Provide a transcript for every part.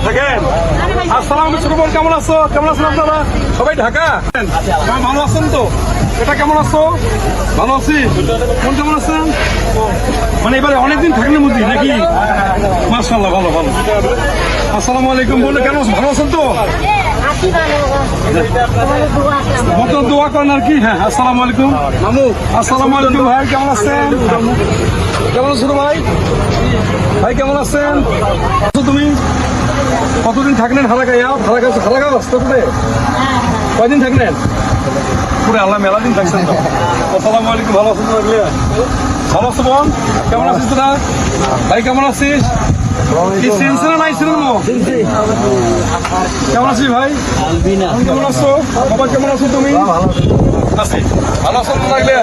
থাকেন। আসসালাম ছোট বোন, কেমন আছো? কেমন আছেন আপনারা? সবাই ঢাকা? ভালো আছেন তো? এটা কেমন আছো? ভালো আছি। কোন কেমন আছেন? মানে এবারে অনেকদিন থাকলে বুঝি নাকি? মাশাআল্লাহ, ভালো ভালো। আসসালামু আলাইকুম বলে কেমন আছেন? ভালো আছেন তো? মত দোয়া করেন আর কি। হ্যাঁ, আসসালামু আলাইকুম মামু। আসসালামু আলাইকুম ভাই, কেমন আছেন? কেমন আছো ভাই? ভাই কেমন আছেন? তুমি কতদিন থাকলেন হারাগাঁও? হারাগাঁও রাস্তাতে কয়দিন থাকলেন? পুরো আল্লাহ মেলা দিন থাকছেন তো। আসসালামু আলাইকুম, ভালো আছেন? ভালো আছো বোন? কেমন আছিস তোরা? ভাই কেমন আছিস? কি সেন্সর নাই সিনেমা? কেমন আছিস ভাই? কেমন আছো বাবা? কেমন আছো তুমি? আছি। ভালো আছো তো? লাগলে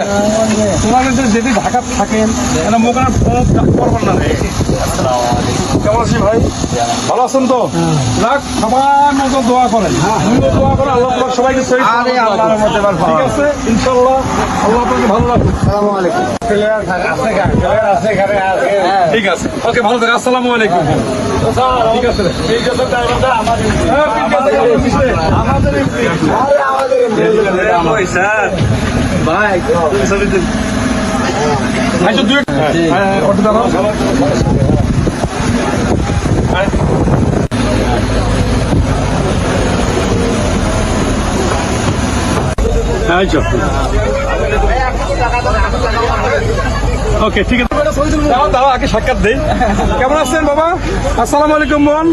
তোমাদের যদি ঢাকা থাকেন মোকানা করবেন না। কেমন আছিস ভাই? ভালো আছেন তো? যাক, সবার মতো দোয়া করেন, দোয়া করেন আল্লাহ সবাইকে ঠিক আছে ইনশাল্লাহ। আল্লাহ আপনাকে ভালো রাখুন। ঠিক আছে, ওকে, ভালো থাকে। আসসালামু আলাইকুম। ঠিক আছে, ওকে, ঠিক আছে। দাঁড়াও, আগে সাক্ষাৎ দেই। কেমন আছেন বাবা? আসসালামু আলাইকুম বোন।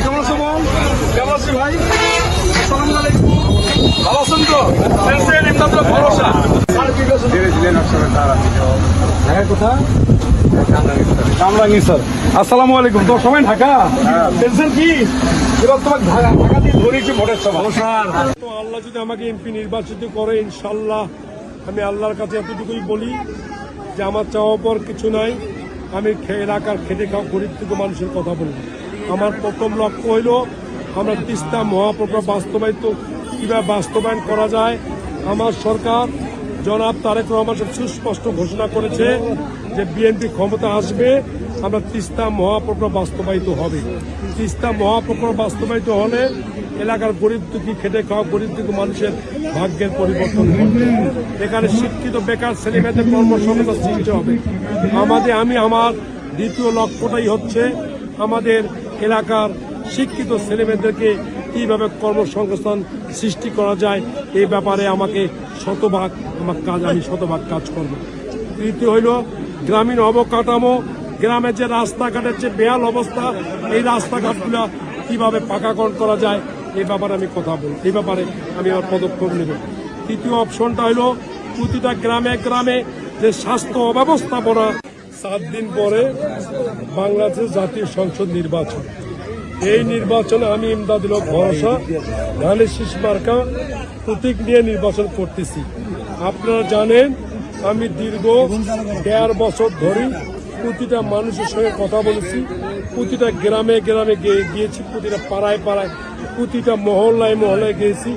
কেমন আছো বোন? কেমন আছি ভাই? আসসালামু আলাইকুম। ভালো আছেন তো? ভরসা কোথায়? কামরাঙ্গি স্যার। আসসালামু আলাইকুম। তোর সময় ঢাকা টেনশন কি? এবার তোমাকে ঢাকা দিয়ে ধরেছি ভোটের সময়। তো আল্লাহ যদি আমাকে এমপি নির্বাচিত করে, ইনশাল্লাহ আমি আল্লাহর কাছে এতটুকুই বলি যে আমার চাওয়া পর কিছু নাই। আমি এলাকার খেটে খাওয়া গরিব থেকে মানুষের কথা বলি। আমার প্রথম লক্ষ্য হইল আমরা তিস্তা মহাপ্রকল্প কিভাবে বাস্তবায়ন করা যায়। আমার সরকার জনাব তারেক রহমান সুস্পষ্ট ঘোষণা করেছে যে বিএনপি ক্ষমতা আসবে, আমরা তিস্তা মহাপ্রকল্প বাস্তবায়িত হবে। তিস্তা মহাপ্রকল্প বাস্তবায়িত হলে এলাকার গরিব দুঃখী খেটে খাওয়া গরিব দুঃখী মানুষের ভাগ্যের পরিবর্তন হবে। এখানে শিক্ষিত বেকার ছেলেমেয়েদের কর্মসংস্থান সৃষ্টি হবে। আমার দ্বিতীয় লক্ষ্যটাই হচ্ছে আমাদের এলাকার শিক্ষিত ছেলেমেয়েদেরকে কিভাবে কর্মসংস্থান সৃষ্টি করা যায়, এই ব্যাপারে আমি শতভাগ কাজ করব। তৃতীয় হইল গ্রামীণ অবকাঠামো, গ্রামের যে রাস্তাঘাটের যে বেহাল অবস্থা, এই রাস্তাঘাটগুলো কিভাবে পাকাকরণ করা যায় এই ব্যাপারে আমি কথা বলব, এই ব্যাপারে আমি আমার পদক্ষেপ নেব। তৃতীয় অপশনটা হইল প্রতিটা গ্রামে গ্রামে যে স্বাস্থ্য অব্যবস্থাপনা। 7 দিন পরে বাংলাদেশ জাতীয় সংসদ নির্বাচন। এই নির্বাচনে আমি ইমদাদুল হক ভরসা ধানের শীষ মার্কা প্রতীক নিয়ে নির্বাচন করতেছি। আপনারা জানেন আমি দীর্ঘ 1.5 বছর ধরে প্রতিটা মানুষের সঙ্গে কথা বলেছি, প্রতিটা গ্রামে গ্রামে গিয়েছি, প্রতিটা পাড়ায় পাড়ায়, প্রতিটা মহল্লায় মহল্লায় গিয়েছি।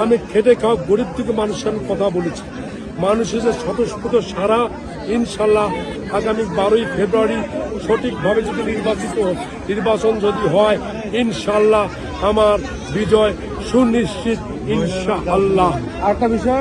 আমি খেটে খাওয়া গরিব থেকে মানুষের সঙ্গে কথা বলেছি। মানুষের যে স্বতঃস্ফূর্ত সারা, ইনশাল্লাহ আগামী 12ই ফেব্রুয়ারি সঠিকভাবে যদি নির্বাচন যদি হয়, ইনশাল্লাহ আমার বিজয় সুনিশ্চিত ইনশাআল্লাহ। আরেকটা বিষয়